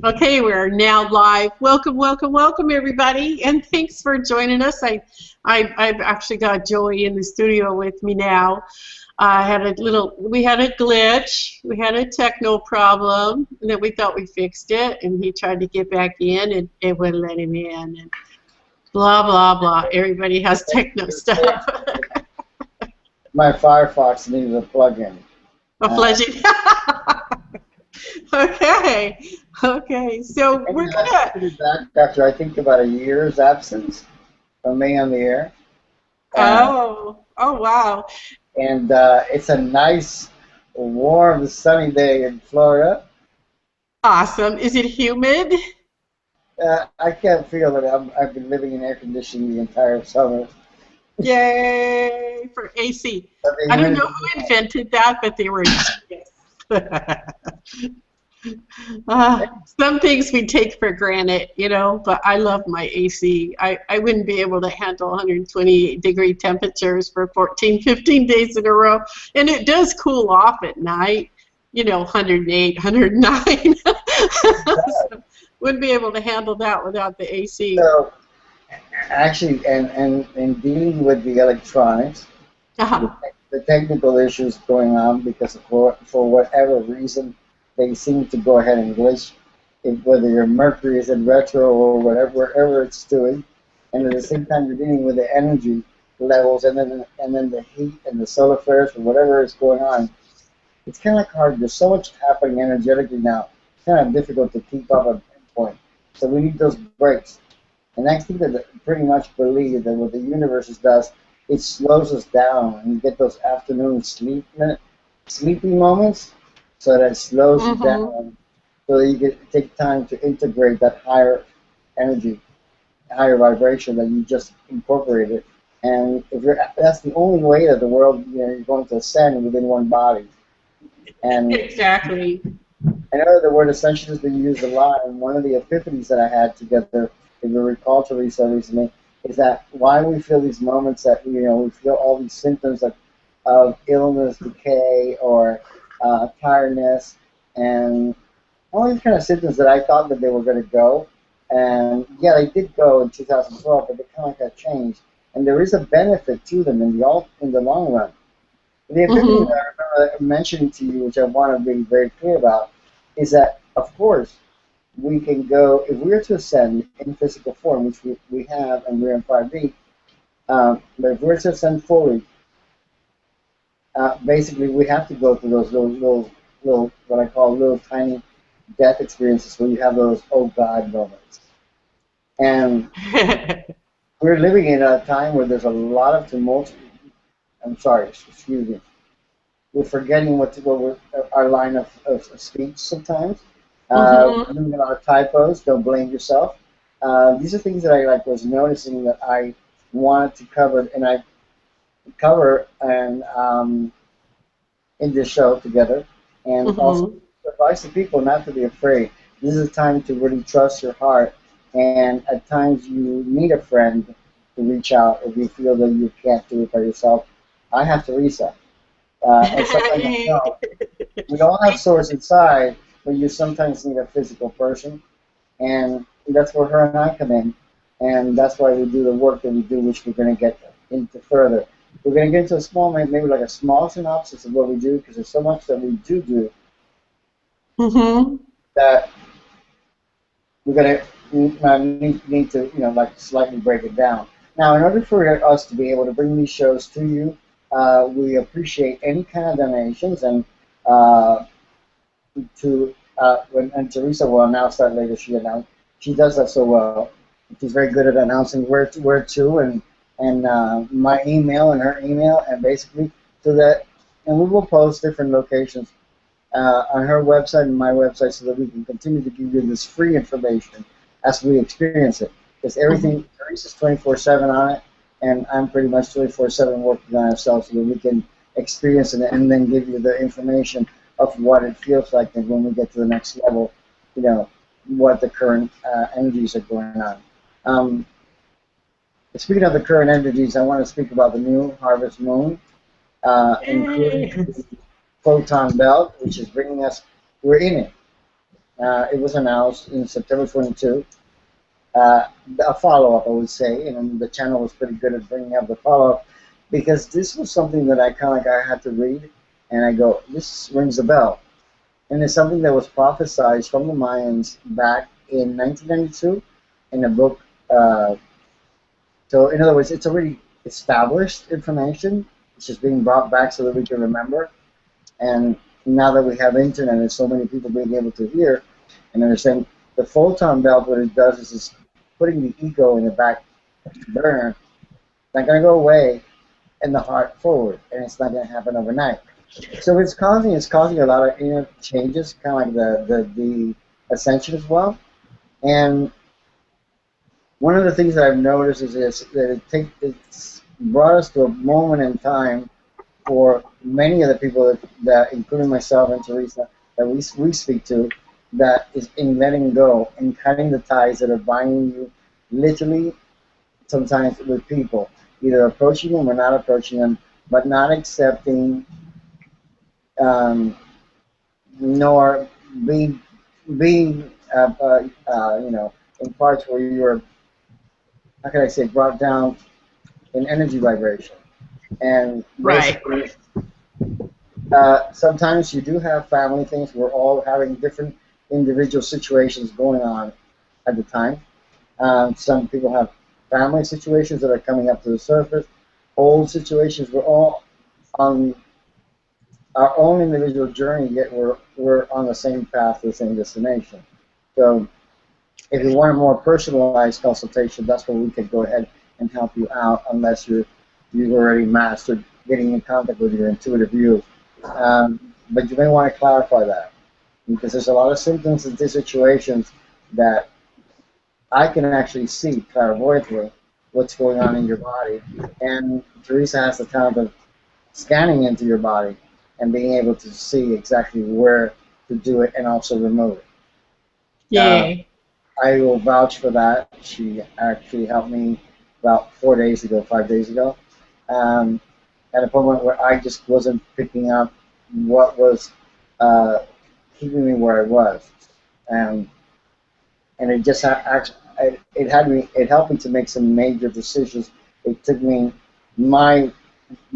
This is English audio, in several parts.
Okay, we're now live. Welcome, welcome, welcome, everybody, and thanks for joining us. I've actually got Joey in the studio with me now. We had a glitch, we had a techno problem, and then we thought we fixed it, and he tried to get back in, and it wouldn't let him in, and blah blah blah. Everybody has techno stuff. My Firefox needed a plug-in. A pleasure. Okay. So we're gonna be back after I think about a year's absence from me on the air. Oh wow. And it's a nice, warm, sunny day in Florida. Awesome. Is it humid? I can't feel it. I've been living in air conditioning the entire summer. Yay for AC. I don't know who invented that, but they were genius. Some things we take for granted, but I love my AC. I wouldn't be able to handle 120-degree temperatures for 14, 15 days in a row. And it does cool off at night, 108, 109. So, wouldn't be able to handle that without the AC. So, actually, and in dealing with the electronics, the technical issues going on because for whatever reason, they seem to go ahead and glitch, whether your Mercury is in retro or wherever it's doing, and at the same time you're dealing with the energy levels and then the heat and the solar flares or whatever is going on. It's kind of like hard. There's so much happening energetically now. It's kind of difficult to keep up at any point. So we need those breaks. And I think that pretty much believe that what the universe does, it slows us down, and you get those afternoon sleepy moments. So that it slows you down, so that you can take time to integrate that higher energy, higher vibration that you just incorporated. And that's the only way that the world, you're going to ascend within one body. And exactly. I know the word Ascension has been used a lot, and one of the epiphanies that I had together, if you recall, Teresa, recently, is that why we feel these moments that we feel all these symptoms of illness, decay, or tiredness, and all these kind of symptoms that I thought that they were going to go. And yeah, they did go in 2012, but they kind of got changed. And there is a benefit to them in the long run. The epiphany that I remember mentioning to you, which I want to be very clear about, is that, of course, we can go, if we are to ascend in physical form, which we have, and we're in 5D, but if we're to ascend fully, basically, we have to go through those little, what I call little tiny death experiences where you have those oh God moments. And we're living in a time where there's a lot of tumult. I'm sorry, excuse me. We're forgetting our line of speech sometimes. We're doing a lot of typos. Don't blame yourself. These are things that I was noticing that I wanted to cover, and I cover and in this show together, and also advise the people not to be afraid. This is a time to really trust your heart, and at times you need a friend to reach out if you feel that you can't do it by yourself. I have Teresa, and sometimes we all have source inside, but you sometimes need a physical person, and that's where her and I come in, and that's why we do the work that we do, which we're going to get into further. We're going to get into a small, maybe like a small synopsis of what we do, because there's so much that we do that we're going to need to, slightly break it down. Now, in order for us to be able to bring these shows to you, we appreciate any kind of donations, and and Teresa will announce that later. She does that so well. She's very good at announcing where to, and my email and her email, and basically so that, and we will post different locations on her website and my website so that we can continue to give you this free information as we experience it. Because everything, Teresa's 24/7 on it, and I'm pretty much 24/7 working on ourselves so that we can experience it and then give you the information of what it feels like, and when we get to the next level, what the current energies are going on. Speaking of the current energies, I want to speak about the new harvest moon, including the photon belt, which is bringing us, we're in it. It was announced in September 22. A follow-up, I would say, and the channel was pretty good at bringing up the follow-up because this was something that I kind of like I had to read, and I go, this rings a bell, and it's something that was prophesied from the Mayans back in 1992 in a book. So in other words, it's already established information. It's just being brought back so that we can remember. And now that we have internet and so many people being able to hear and understand, the photon belt, what it does is it's putting the ego in the back burner. It's not going to go away, and the heart forward, and it's not going to happen overnight. So it's causing a lot of inner changes, kind of like the Ascension as well. And one of the things that I've noticed is that it's brought us to a moment in time for many of the people that including myself and Teresa, that we speak to, that is in letting go and cutting the ties that are binding you, literally, sometimes with people, either approaching them or not approaching them, but not accepting, nor being in parts where you're, how can I say, brought down in energy vibration. And basically, sometimes you do have family things. We're all having different individual situations going on at the time. Some people have family situations that are coming up to the surface. Old situations. We're all on our own individual journey, yet we're on the same path to the same destination. So if you want a more personalized consultation, that's where we could go ahead and help you out, unless you've already mastered getting in contact with your intuitive view. But you may want to clarify that, because there's a lot of symptoms in these situations that I can actually see clairvoyantly what's going on in your body. And Teresa has the talent of scanning into your body and being able to see exactly where to do it and also remove it. Yay. I will vouch for that. She actually helped me about 5 days ago, at a point where I just wasn't picking up what was keeping me where I was, and it just it helped me to make some major decisions. It took me my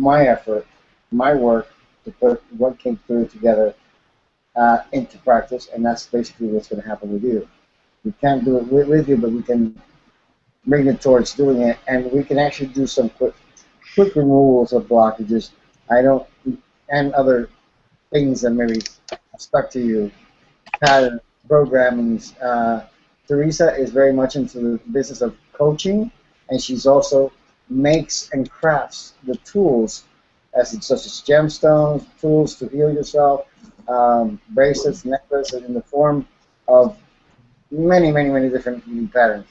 effort, my work, to put what came through together into practice, and that's basically what's going to happen with you. We can't do it with you, but we can bring it towards doing it, and we can actually do some quick removals of blockages. And other things that maybe stuck to you, pattern programmings. Teresa is very much into the business of coaching, and she's also makes and crafts the tools, such as gemstones, tools to heal yourself, bracelets, necklaces, in the form of many different patterns.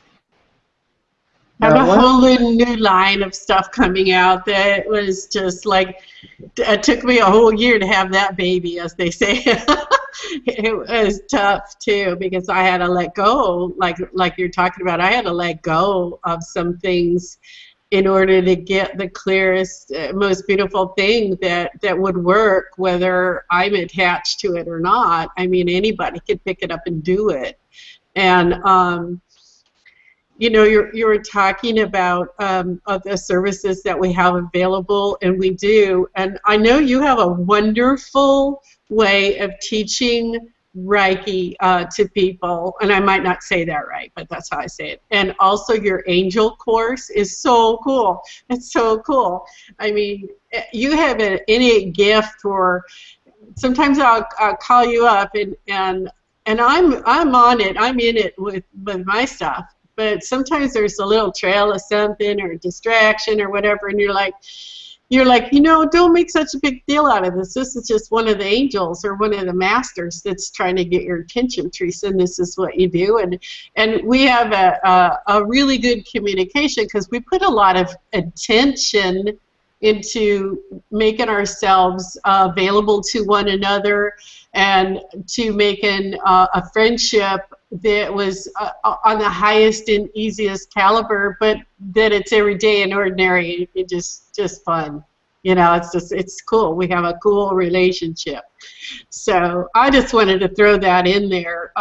I have a whole new line of stuff coming out that was just like, it took me a whole year to have that baby, as they say. It was tough too, because I had to let go, like you're talking about. I had to let go of some things in order to get the clearest, most beautiful thing that would work, whether I'm attached to it or not. I mean, anybody could pick it up and do it. And you know, you were talking about of the services that we have available, and we do. And I know you have a wonderful way of teaching Reiki to people, and I might not say that right, but that's how I say it. And also your angel course is so cool. It's so cool. I mean, you have an innate gift for, sometimes I'll call you up and I'm on it. I'm in it with my stuff. But sometimes there's a little trail of something or distraction or whatever, and you're like, you know, don't make such a big deal out of this. This is just one of the angels or one of the masters that's trying to get your attention, Teresa, and this is what you do. And we have a really good communication, because we put a lot of attention into making ourselves available to one another, and to making a friendship that was on the highest and easiest caliber, but that it's everyday and ordinary and just fun. You know, it's cool. We have a cool relationship. So I just wanted to throw that in there.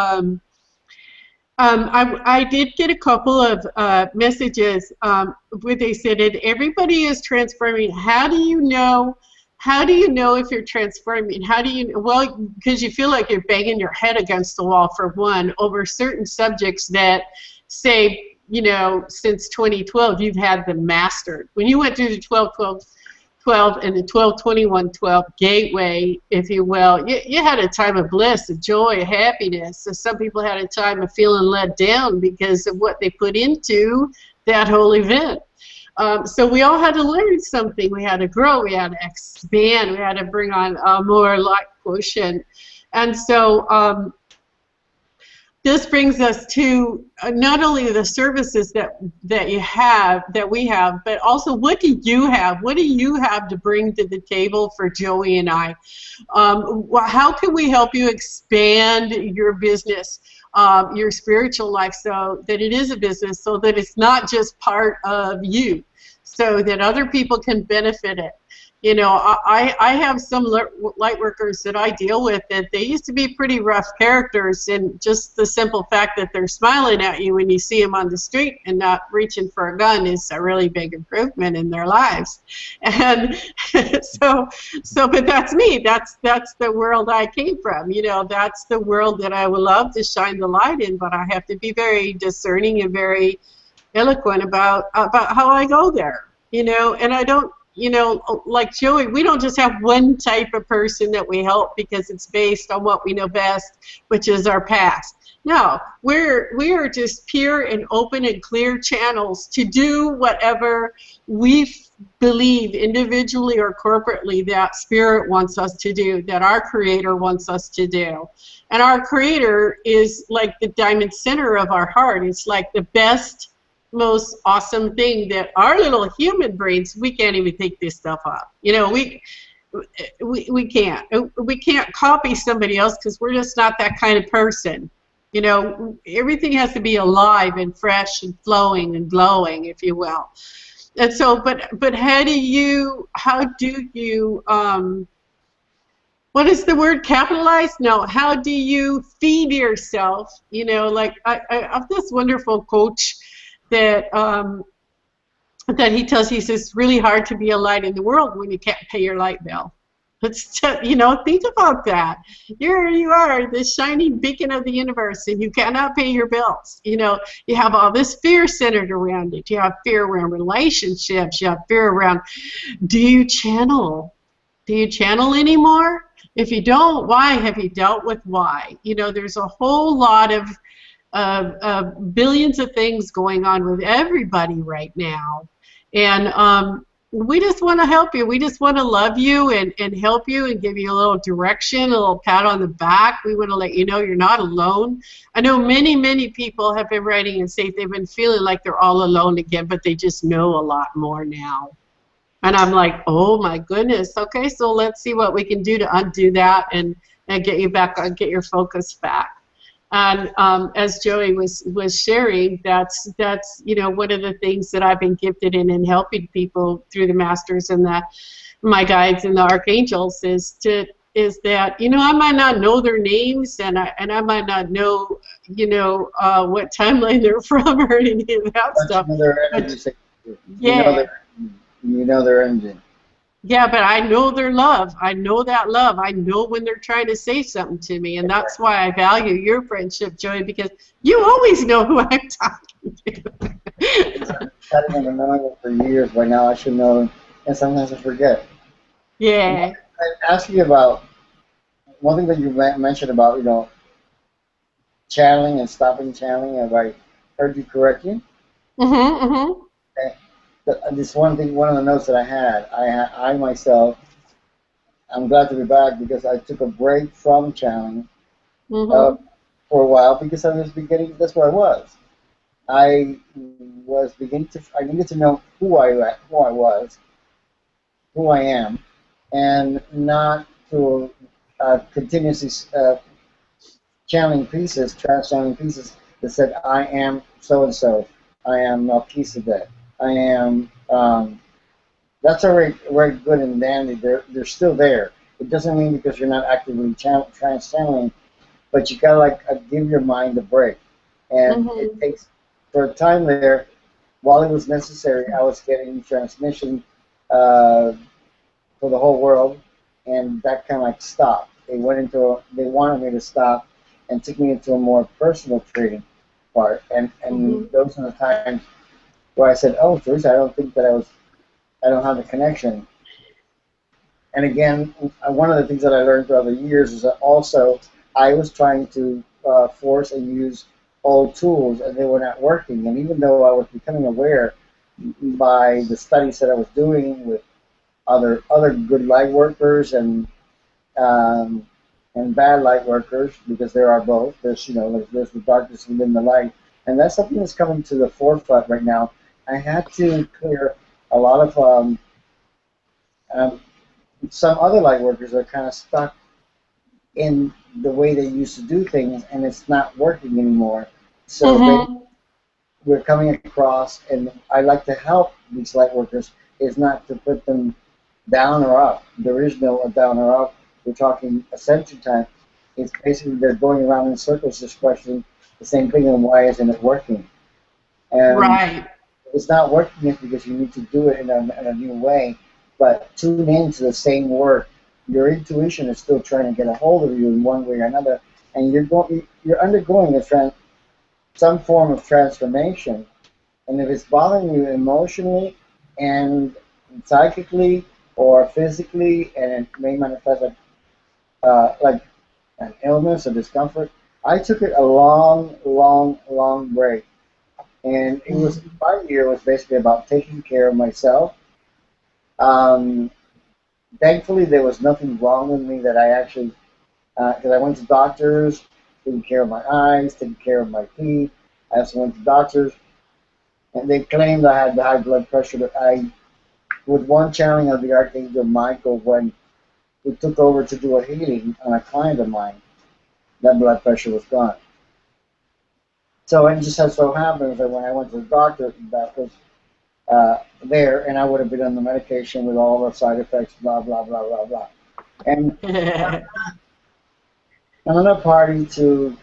I did get a couple of messages where they said that everybody is transforming. How do you know? How do you know if you're transforming? How do you? Well, because you feel like you're banging your head against the wall, for one, over certain subjects that, say, you know, since 2012 you've had them mastered. When you went through the 12 and the 12-21-12 gateway, if you will, you had a time of bliss, of joy, of happiness. So some people had a time of feeling let down because of what they put into that whole event. So we all had to learn something. We had to grow. We had to expand. We had to bring on more light quotient. And so this brings us to not only the services that we have, but also what do you have? What do you have to bring to the table for Joey and I? How can we help you expand your business, your spiritual life, so that it is a business, so that it's not just part of you, so that other people can benefit it? You know, I have some light workers that I deal with that they used to be pretty rough characters, and just the simple fact that they're smiling at you when you see them on the street and not reaching for a gun is a really big improvement in their lives. And but that's me. That's the world I came from. You know, that's the world that I would love to shine the light in, but I have to be very discerning and very eloquent about how I go there. You know, and I don't. You know, like Joey, we don't just have one type of person that we help because it's based on what we know best, which is our past. No, we are just pure and open and clear channels to do whatever we believe individually or corporately that Spirit wants us to do, that our Creator wants us to do. And our Creator is like the diamond center of our heart. It's like the best, most awesome thing that our little human brains, we can't even take this stuff up. You know, we can't copy somebody else because we're just not that kind of person. You know, everything has to be alive and fresh and flowing and glowing, if you will. And so, but how do you what is the word, capitalize? No, how do you feed yourself? You know, like I have this wonderful coach that he tells, he says, it's really hard to be a light in the world when you can't pay your light bill. You know, think about that. You are the shining beacon of the universe, and you cannot pay your bills. You know, you have all this fear centered around it. You have fear around relationships. You have fear around, do you channel? Do you channel anymore? If you don't, why? Have you dealt with why? You know, there's a whole lot of billions of things going on with everybody right now, and we just want to help you. We just want to love you and help you and give you a little direction, a little pat on the back. We want to let you know you're not alone. I know many people have been writing and say they've been feeling like they're all alone again, but they just know a lot more now. And I'm like, oh my goodness. Okay, so let's see what we can do to undo that and get you back, get your focus back. And as Joey was sharing, that's you know, one of the things that I've been gifted in helping people through the masters and my guides and the archangels is that, you know, I might not know their names and I might not know, you know, what timeline they're from or any of that stuff. You know their energy. Yeah. You know their energy. Yeah, but I know their love. I know that love. I know when they're trying to say something to me, and that's why I value your friendship, Joey, because you always know who I'm talking to. I've been knowing for years by now. I should know, and sometimes I forget. Yeah. I asked you about one thing that you mentioned about, you know, channeling and stopping channeling. Have I heard you correctly? Mm-hmm. Okay. This one thing, one of the notes that I had, I myself, I'm glad to be back because I took a break from channeling for a while because I was beginning, that's where I was. I needed to know who I was, who I am, and not to continuously channeling pieces, trans-channeling pieces that said, I am so-and-so, I am Melchizedek, I am That's already very good and dandy. They're still there. It doesn't mean because you're not actively channeling, but you gotta like give your mind a break. And it Mhm. takes for a time there. While it was necessary, I was getting transmission uh, for the whole world, and that kind of like stopped. They wanted me to stop and took me into a more personal trading part, and Mhm. those are the times where I said, "Oh, Teresa, I don't think that I don't have the connection." And again, one of the things that I learned throughout the years is that also I was trying to force and use old tools, and they were not working. And even though I was becoming aware by the studies that I was doing with other good light workers um, and bad light workers, because there are both. There's the darkness within the light, and that's something that's coming to the forefront right now. I had to clear a lot of um, some other light workers are kind of stuck in the way they used to do things, and it's not working anymore. So Mhm. we're coming across, and I like to help these light workers is not to put them down or up. There is no down or up. We're talking Ascension time. It's basically they're going around in circles just questioning the same thing and why isn't it working? And Right. it's not working is because you need to do it in a new way. But tune into the same work. Your intuition is still trying to get a hold of you in one way or another, and you're undergoing some form of transformation. And if it's bothering you emotionally and psychically or physically, and it may manifest like an illness or discomfort, I took it a long, long, long break. And it was Mhm. 5 years was basically about taking care of myself. Um, Thankfully, there was nothing wrong with me that I actually, because I went to doctors, taking care of my eyes, taking care of my feet. I also went to doctors, and they claimed I had the high blood pressure. That with one channeling of the Archangel Michael, when we took over to do a healing on a client of mine, that blood pressure was gone. So it just has so happens that when I went to the doctor, that was there, and I would have been on the medication with all the side effects, blah blah blah blah blah. And I'm not a party to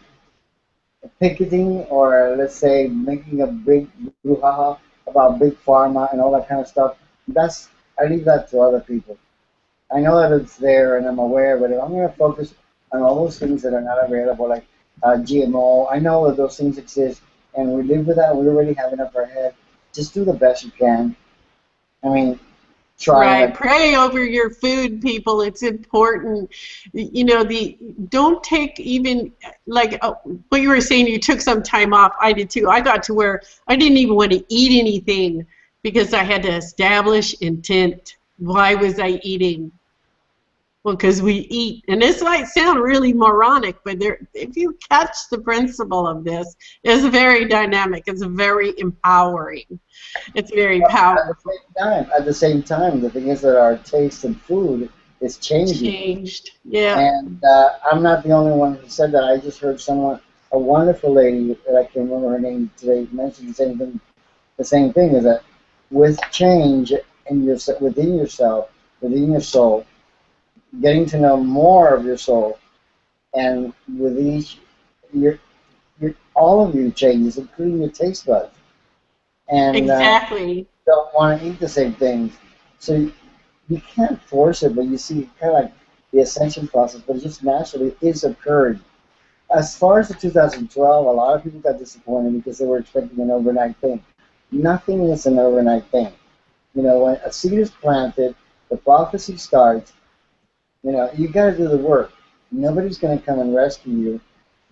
picketing or let's say making a big brouhaha about big pharma and all that kind of stuff. That's I leave that to other people. I know that it's there and I'm aware, but if I'm going to focus on all those things that are not available, like GMO, I know that those things exist, and we live with that. We already have enough for our head. Just do the best you can. I mean, try Right. and Pray over your food, people. It's important. You know, don't take even like what you were saying, you took some time off. I did too. I got to where I didn't even want to eat anything because I had to establish intent. Why was I eating? Well, because we eat, and this might sound really moronic, but if you catch the principle of this, it's very dynamic. It's very empowering. It's very powerful. at the same time, the thing is that our taste in food is changing. Changed. Yeah. And I'm not the only one who said that. I just heard someone, a wonderful lady that I can't remember her name today, mention the same thing. The same thing is that with change in your within yourself, within your soul, getting to know more of your soul, and with each, your, all of you changes, including your taste buds, and Exactly. don't want to eat the same things. So you can't force it, but you see kind of like the ascension process, but it just naturally is occurring. As far as the 2012, a lot of people got disappointed because they were expecting an overnight thing. Nothing is an overnight thing. You know, when a seed is planted, the prophecy starts. You know, you got to do the work. Nobody's going to come and rescue you,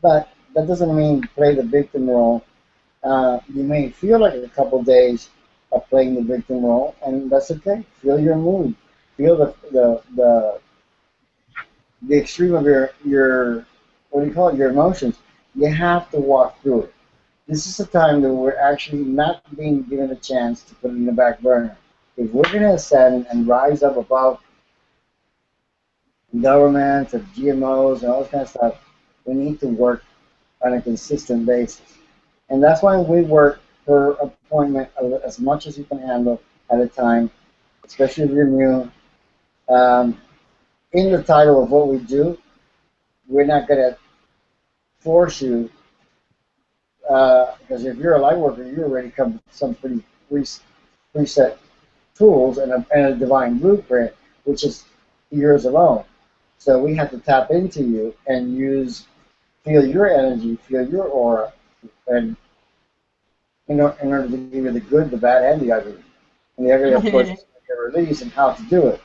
but that doesn't mean play the victim role. You may feel like a couple days of playing the victim role, and that's okay. Feel your mood. Feel the extreme of your what do you call it? Your emotions. You have to walk through it. This is a time that we're actually not being given a chance to put it in the back burner. If we're going to ascend and rise up above governments and GMOs and all this kind of stuff, we need to work on a consistent basis. And that's why we work per appointment as much as you can handle at a time. especially if you're new. In the title of what we do, we're not going to force you, because if you're a light worker, you already come with some pretty preset tools and a divine blueprint, which is yours alone. So we have to tap into you and feel your energy, feel your aura, and in order to give you the good, the bad, and the ugly. And the ugly, of course, is the release and how to do it.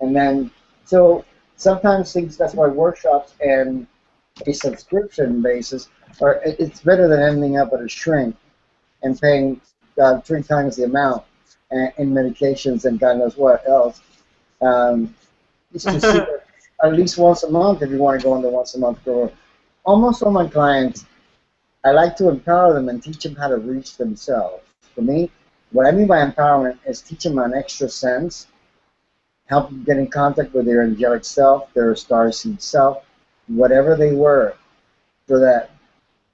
And then, so sometimes that's why workshops and a subscription basis it's better than ending up at a shrink and paying 3 times the amount in medications and God knows what else. It's to see at least once a month if you want to go into once a month program. Almost all my clients, I like to empower them and teach them how to reach themselves. For me, what I mean by empowerment is teach them an extra sense, help them get in contact with their angelic self, their starseed self, whatever they were, so that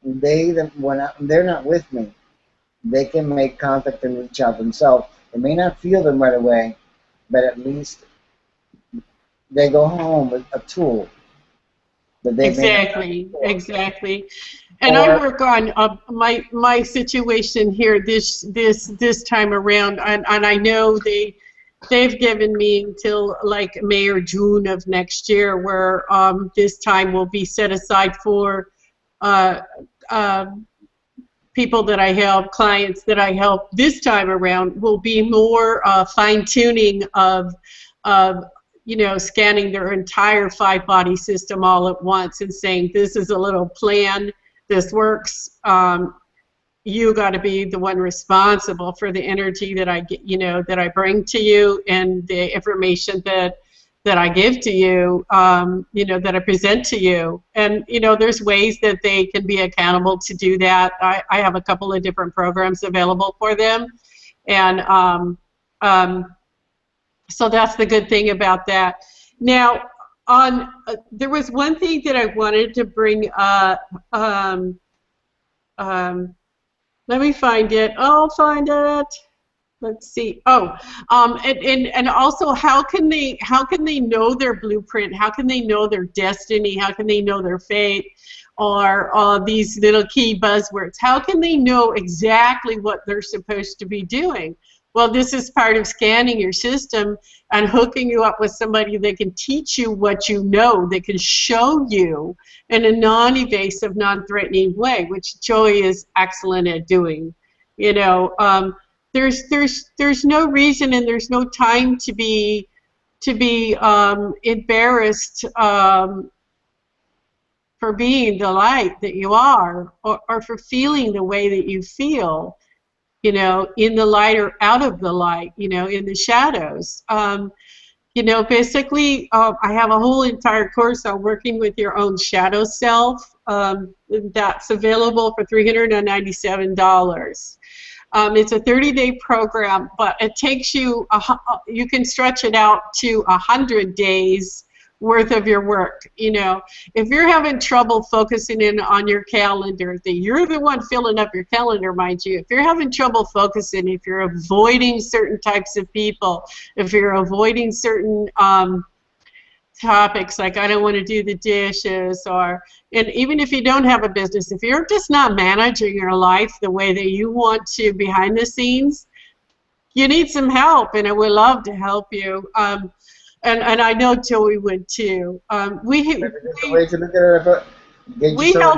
when they're not with me, they can make contact and reach out themselves. They may not feel them right away, but at least they go home with a tool that they exactly. And I work on my situation here this time around, and I know they've given me until like May or June of next year, where this time will be set aside for people that I help, clients that I help. This time around will be more fine-tuning of scanning their entire 5-body system all at once and saying, this is a little plan, this works. You got to be the one responsible for the energy that I get, that I bring to you, and the information that I give to you, that I present to you. And there's ways that they can be accountable to do that. I have a couple of different programs available for them, and so that's the good thing about that. Now, there was one thing that I wanted to bring up. Let me find it. I'll find it. Let's see. Oh, and also, how can they know their blueprint? How can they know their destiny? How can they know their fate? Or these little key buzzwords. How can they know exactly what they're supposed to be doing? Well, this is part of scanning your system and hooking you up with somebody that can teach you what you know, that can show you in a non-evasive, non-threatening way, which Joey is excellent at doing. There's no reason and there's no time to be embarrassed for being the light that you are, or for feeling the way that you feel. In the light or out of the light, in the shadows. Basically, I have a whole entire course on working with your own shadow self that's available for $397. It's a 30-day program, but it takes you, you can stretch it out to 100 days worth of your work. If you're having trouble focusing in on your calendar, that you're the one filling up your calendar, mind you. If you're having trouble focusing, if you're avoiding certain types of people, if you're avoiding certain topics, like I don't want to do the dishes, and even if you don't have a business, if you're just not managing your life the way that you want to behind the scenes, you need some help, and I would love to help you. And I know Joey would too. We held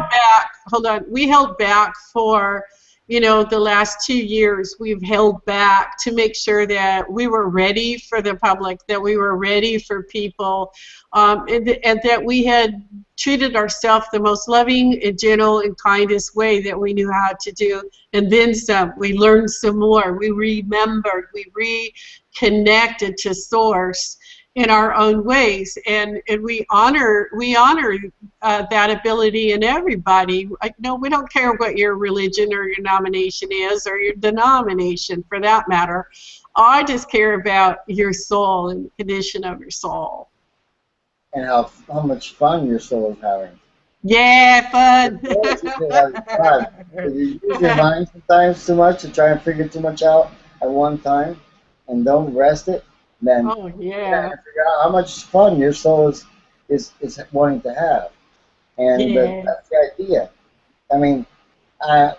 back. Hold on. We held back for the last 2 years. We've held back to make sure that we were ready for the public, that we were ready for people, and that we had treated ourselves the most loving and gentle and kindest way that we knew how to do. And then some. We learned some more. We remembered. We reconnected to Source in our own ways, and we honor that ability in everybody. We don't care what your religion or your denomination is, or your denomination for that matter. I just care about your soul and the condition of your soul. And how much fun your soul is having. Yeah, fun. If you use your mind sometimes too much to try and figure too much out at one time and don't rest it, then Oh, you gotta yeah. figure out how much fun your soul is wanting to have. And Yeah. that's the idea. I mean, uh,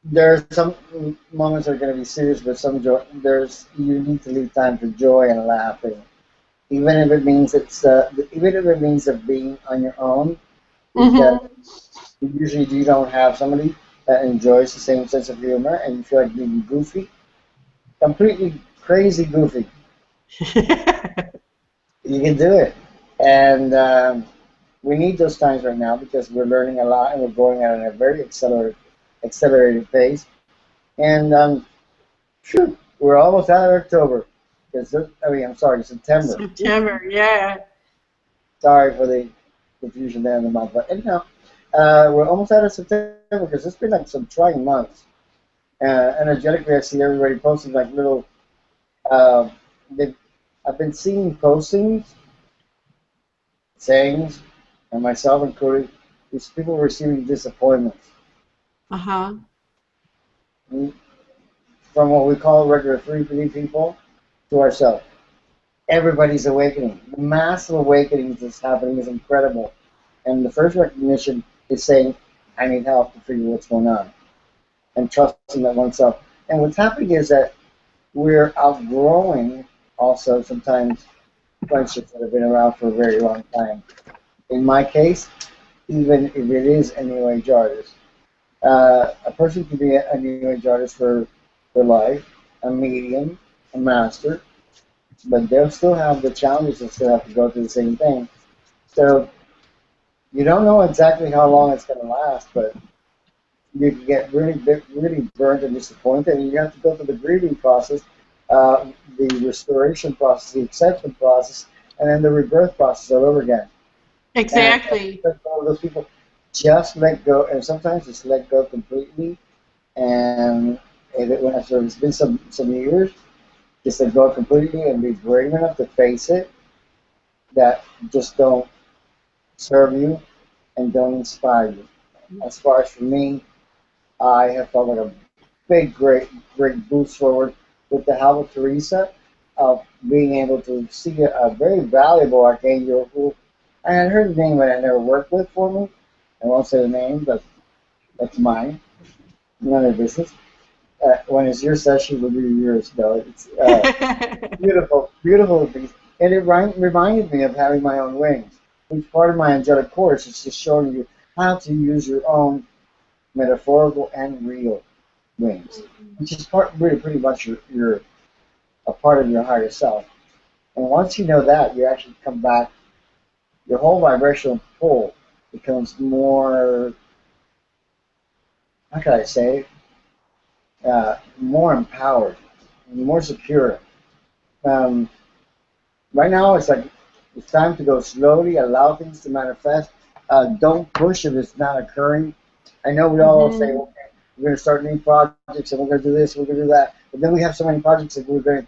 there are some moments that are going to be serious, but some joy. You need to leave time for joy and laughing, even if it means even if it means of being on your own, because Mm-hmm. usually you don't have somebody that enjoys the same sense of humor, and you feel like being goofy, completely crazy goofy. You can do it, and we need those times right now because we're learning a lot and we're going at a very accelerated pace. And phew, we're almost out of October. I'm sorry, September. September, yeah. Sorry for the confusion there in the month, but anyhow, we're almost out of September because it's been like some trying months. Energetically, I see everybody posting like little. Uh, they, I've been seeing postings, sayings, and myself included, these people receiving disappointments Uh-huh. from what we call regular 3D people to ourselves. Everybody's awakening. The massive awakening that's happening is incredible. And the first recognition is saying, I need help to figure what's going on and trusting that oneself. And what's happening is that we're outgrowing also sometimes friendships that have been around for a very long time. In my case, even if it is a New Age artist, a person can be a New Age artist for life, a medium, a master, but they'll still have the challenges and still have to go through the same thing. So you don't know exactly how long it's going to last, but you can get really burnt and disappointed, and you have to go through the grieving process, the restoration process, the acceptance process, and then the rebirth process all over again. And Exactly. all those people just let go, and sometimes just let go completely. And after it's been some years, just let go completely and be brave enough to face it. That just don't serve you and don't inspire you. As far as for me, I have felt like a big, great boost forward with the help of Teresa of being able to see a very valuable archangel who I had heard the name but I never worked with for me. I won't say the name, but that's mine. None of business. When it's your session, it will be yours, though. It's beautiful, beautiful piece. And it reminded me of having my own wings, which part of my angelic course is just showing you how to use your own metaphorical and real wings, which is really pretty much your a part of your higher self. And once you know that, you actually come back. Your whole vibrational pull becomes more. How can I say? More empowered, more secure. Um, right now, it's like it's time to go slowly, allow things to manifest. Don't push if it's not occurring. I know we all say, Hmm. okay, we're going to start new projects and we're going to do this, we're going to do that. But then we have so many projects that we're going to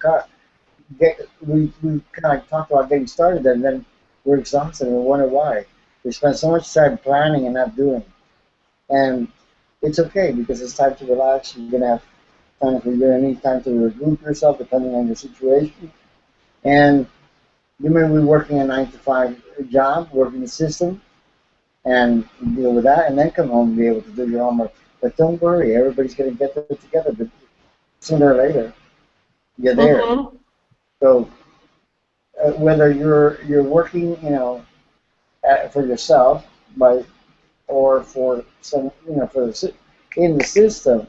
we kind of talked about getting started and then we're exhausted and we wonder why. We spend so much time planning and not doing. And it's okay because it's time to relax. You're going to have times where you're going to need time to regroup yourself depending on your situation. And you may be working a 9 to 5 job, working the system, and deal with that, and then come home and be able to do your homework. But don't worry, everybody's going to get it together. But sooner or later, you're there. Hmm. So whether you're working, for yourself, by or for some, for in the system,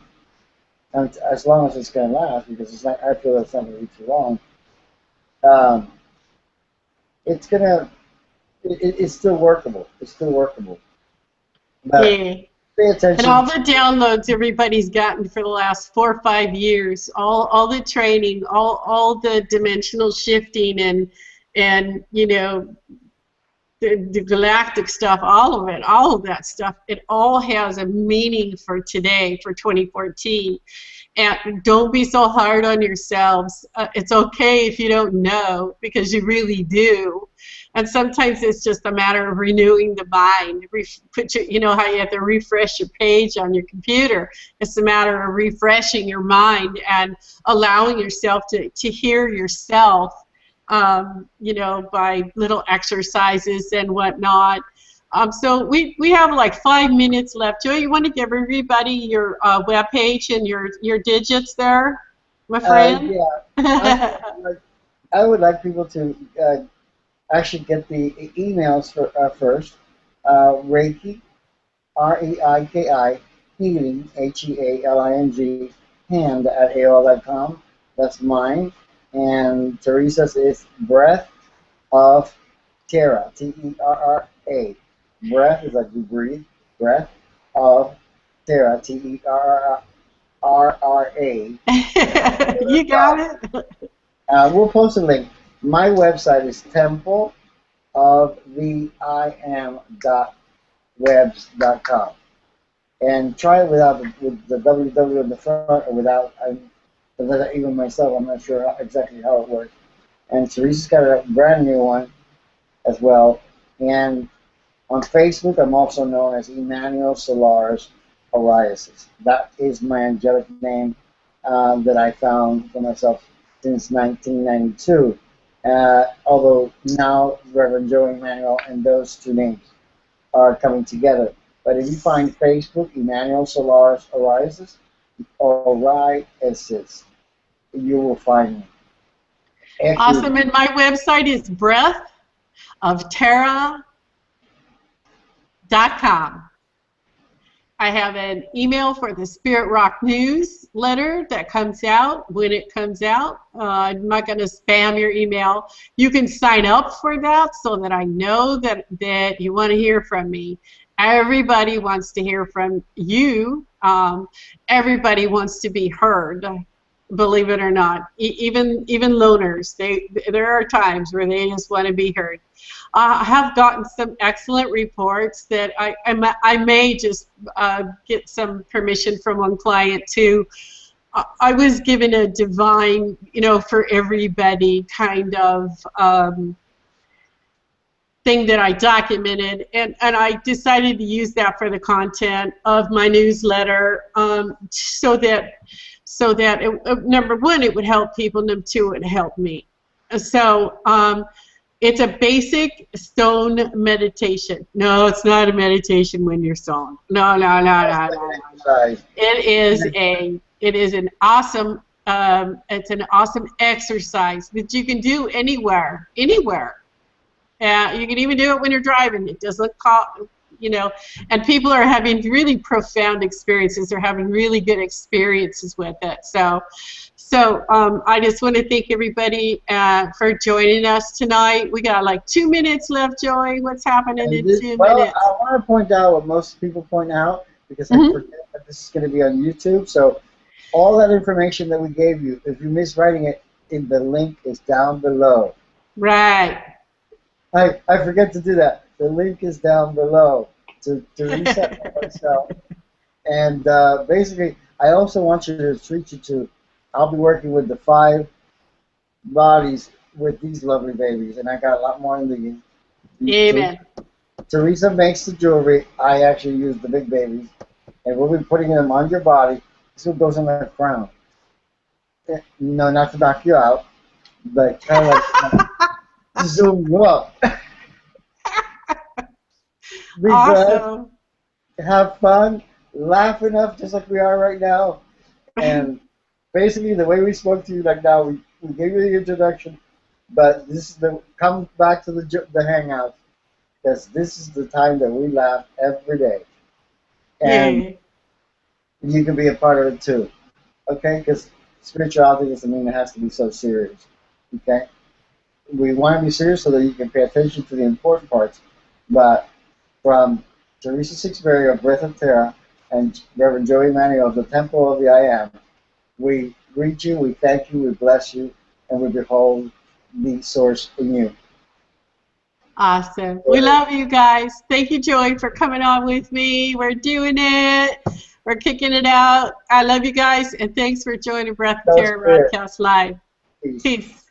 and as long as it's going to last, because it's not, I feel it's not going to be too long. Um, it's gonna, it's still workable. It's still workable. But Yeah. pay And attention all to the downloads everybody's gotten for the last 4 or 5 years, all the training, all the dimensional shifting and the galactic stuff, all of that stuff, it all has a meaning for today, for 2014. And don't be so hard on yourselves. It's okay if you don't know, because you really do. And sometimes it's just a matter of renewing the mind. You know how you have to refresh your page on your computer. It's a matter of refreshing your mind and allowing yourself to hear yourself, you know, by little exercises and whatnot. So we have like 5 minutes left. Joy, you want to give everybody your web page and your digits there, my friend? Yeah. I would like people to actually get the emails first. Reiki, REIKI, healing, HEALING, hand at AOL.com. That's mine. And Teresa's is breath of Terra, TERRA. Breath is like you breathe. Breath of Terra, TERRA. You got it. We'll post a link. My website is templeoftheim.webs.com. And try it with the www in the front or without. Even myself, I'm not sure exactly how it works. And Teresa's got a brand new one as well. And on Facebook, I'm also known as Emanuel Solares Ariasis. That is my angelic name that I found for myself since 1992. Although now Reverend Joe Emanuel and those two names are coming together. But if you find Facebook, Emanuel Solares Ariasis, you will find me. Awesome. And my website is breathofterra.com. I have an email for the Spirit Rock newsletter that comes out when it comes out. I'm not going to spam your email. You can sign up for that so that I know that you want to hear from me. Everybody wants to hear from you. Everybody wants to be heard, believe it or not. Even loners, there are times where they just want to be heard. I have gotten some excellent reports that I may just get some permission from one client to. I was given a divine, you know, for everybody kind of thing that I documented, and I decided to use that for the content of my newsletter, so that number one, it would help people, number two, it would help me. So it's a basic stone meditation. No, it's not a meditation when you're stoned. No. It is an awesome exercise that you can do anywhere. You can even do it when you're driving. It doesn't cost, you know, and people are having really profound experiences. They're having really good experiences with it. So I just want to thank everybody for joining us tonight. We got like 2 minutes left, Joy. What's happening in 2 minutes? Well, I want to point out what most people point out, because I forget that this is going to be on YouTube. So all that information that we gave you, if you miss writing it, the link is down below. Right. I forget to do that. The link is down below to reset myself. And basically, I also want you to treat you to, I'll be working with the 5 bodies with these lovely babies, and I got a lot more in the Amen. Teresa makes the jewelry. I actually use the big babies, and we'll be putting them on your body. This one goes on the crown. No, not to knock you out, but kind of like zoom you up. Be awesome. Glad, have fun, laugh enough, just like we are right now, and basically the way we spoke to you like now, we gave you the introduction, but this is come back to the hangout, because this is the time that we laugh every day, and you can be a part of it too, okay? Because spirituality doesn't mean it has to be so serious, okay? We want to be serious so that you can pay attention to the important parts, but from Teresa Sixberry of Breath of Terra and Reverend Joe Emanuel of the Temple of the I Am, we greet you, we thank you, we bless you, and we behold the source in you. Awesome. We love you guys. Thank you, Joy, for coming on with me. We're doing it. We're kicking it out. I love you guys, and thanks for joining Breath of Terra Broadcast Live. Peace.